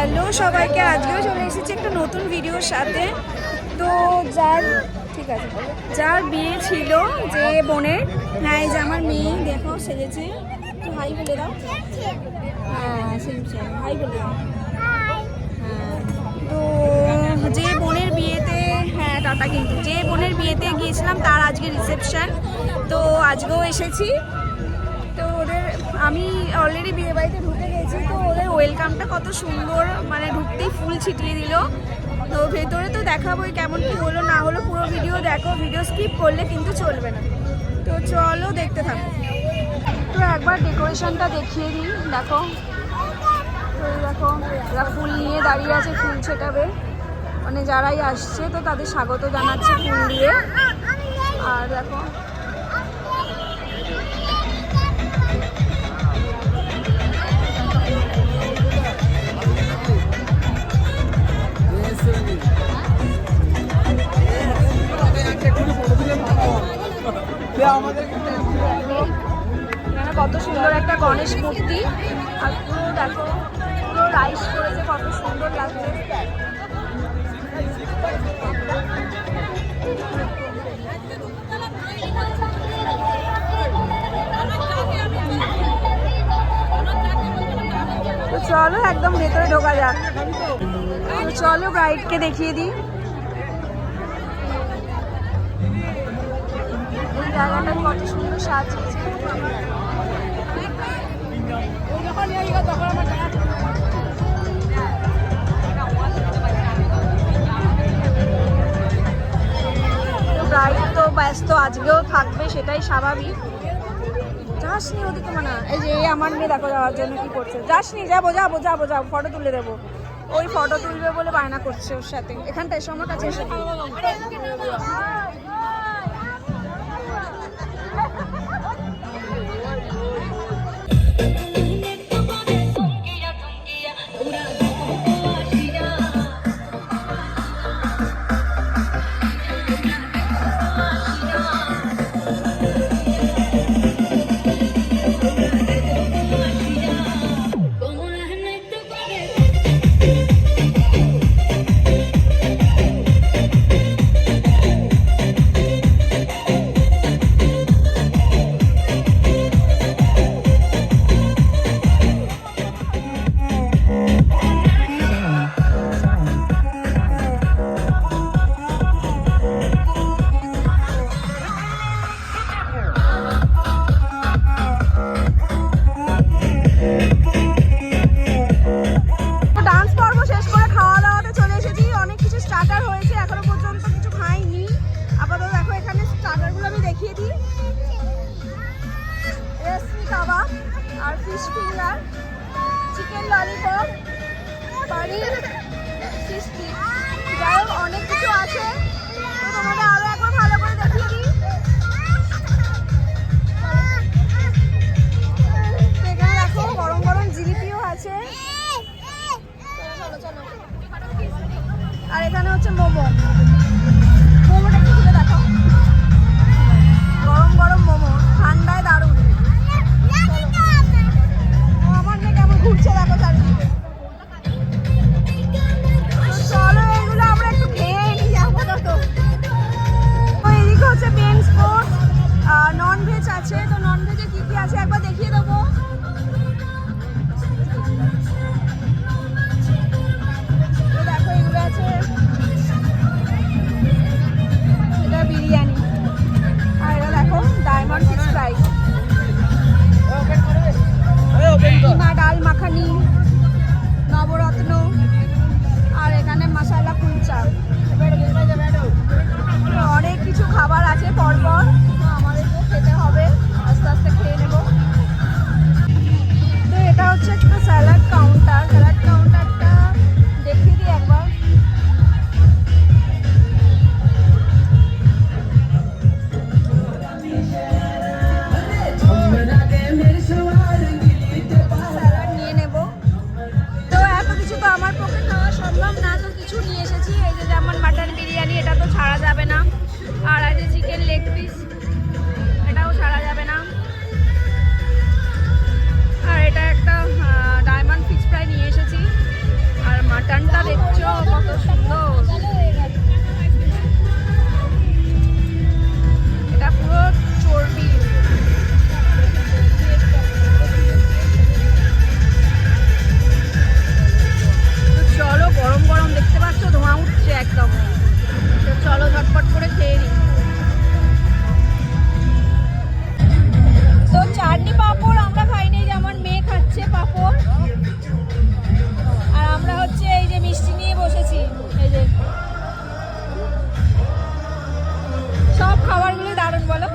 Hello সবাইকে, আজকেও চলে এসেছি একটা নতুন ভিডিওর সাথে। তো ঠিক আছে, যার বিয়ে ছিল যে বোনের, হ্যাঁ এই যে আমার মেয়ে দেখো সেজেছে, একটু হাই বলে দাও। হ্যাঁ সেম হাই বলে দাও। হ্যাঁ তো যে বোনের বিয়েতে, হ্যাঁ টাটা, কিন্তু যে বোনের বিয়েতে গিয়েছিলাম তার আজকে রিসেপশন, তো আজকেও এসেছি। তো ওদের আমি অলরেডি বিয়ে বাড়িতে ঢুকে গেছি, তো ওদের ওয়েলকামটা কত সুন্দর, মানে ঢুকতেই ফুল ছিটিয়ে দিল। তো ভেতরে তো দেখাবোই কেমন কি হলো না হলো, পুরো ভিডিও দেখো, ভিডিও স্কিপ করলে কিন্তু চলবে না। তো চলো দেখতে থাকো। তো একবার ডেকোরেশনটা দেখিয়ে দিই, দেখো। তো দেখো এরা ফুল নিয়ে দাঁড়িয়ে আছে, ফুল ছেটাবে, মানে যারাই আসছে তো তাদের স্বাগত জানাচ্ছে ফুল দিয়ে। আর দেখো এখানে কত সুন্দর একটা গণেশ মূর্তি, আর পুরো দেখো পুরো রাইস করেছে, কত সুন্দর লাগছে। তো চলো একদম ভেতরে ঢোকা যাক। তো চলো ব্রাইডকে দেখিয়ে দিই। এই জায়গাটা কত সুন্দর সাজিয়েছে। ব্রাইড তো ব্যস্ত আজকেও থাকবে, সেটাই স্বাভাবিক। যাসনি ওদিকে, মানে এই যে আমার মেয়ে দেখো যাওয়ার জন্য কি করছে। যাসনি, যাবো যাবো যাবো যাবো, ফটো তুলে দেবো। ওই ফটো তুলবে বলে বায়না করছে ওর সাথে। এখানটা এসো, আমার কাছে এসে। আর ফিশ ফিঙ্গার, চিকেন ললিপপ, পনির, সিস্টি, যাই হোক অনেক কিছু আছে। তো তোমাদের আরো একবার ভালো করে দেখিয়ে দিই। এখানে দেখো গরম গরম জিলিপিও আছে। চলো চলো। আর এখানে হচ্ছে মোমো, মোমোটা একটু খুলে দেখো। গরম গরম মোমো, ঠান্ডায় দারুণ। আমার মেয়ে কেমন ঘুরছে দেখো চারিদিকে। চলো এগুলো আমরা একটু খেয়ে নিই আপাতত। এদিকে হচ্ছে মেন স্পোর্টস, নন ভেজ আছে। তো নন ভেজে কি কি আছে একবার দেখিয়ে দেবো। দেখো এগুলো আছে, এটা বিরিয়ানি, আর এটা দেখো ডায়মন্ড ফিশ ফ্রাই, কিমা ডাল মাখানি, নবরত্ন, আর এখানে মশালা কুলচা। অনেক কিছু খাবার আছে পরপর, তো আমাদেরকেও খেতে হবে, আস্তে আস্তে খেয়ে নেব। তো এটা হচ্ছে একটা স্যালাড কাউন্টার, স্যালাড কাউন্টারটা দেখিয়ে দিই একবার। স্যালাড নিয়ে নেব। তো এত কিছু তো আমার পক্ষে খাওয়া সম্ভব না, তো কিছু নিয়ে এসেছি। এই যে যেমন মাটন বিরিয়ানি, এটা তো ছাড়া যাবে না। আর আছে চিকেন লেগ পিস, এটাও ছাড়া যাবে না। আর এটা একটা ডায়মন্ড ফিশ ফ্রাই নিয়ে এসেছি। আর কত সুন্দর। এটা পুরো চর্বি। তো চলো, গরম গরম দেখতে পাচ্ছ ধোঁয়া উঠছে একদম। তো চলো ঝটপট করে খেয়ে নিই। তো চাটনি পাঁপড় আমরা খাইনি, যে আমার মেয়ে খাচ্ছে পাঁপড়, আর আমরা হচ্ছে এই যে মিষ্টি নিয়ে বসেছি। এই যে সব খাবারগুলো দারুণ বলো।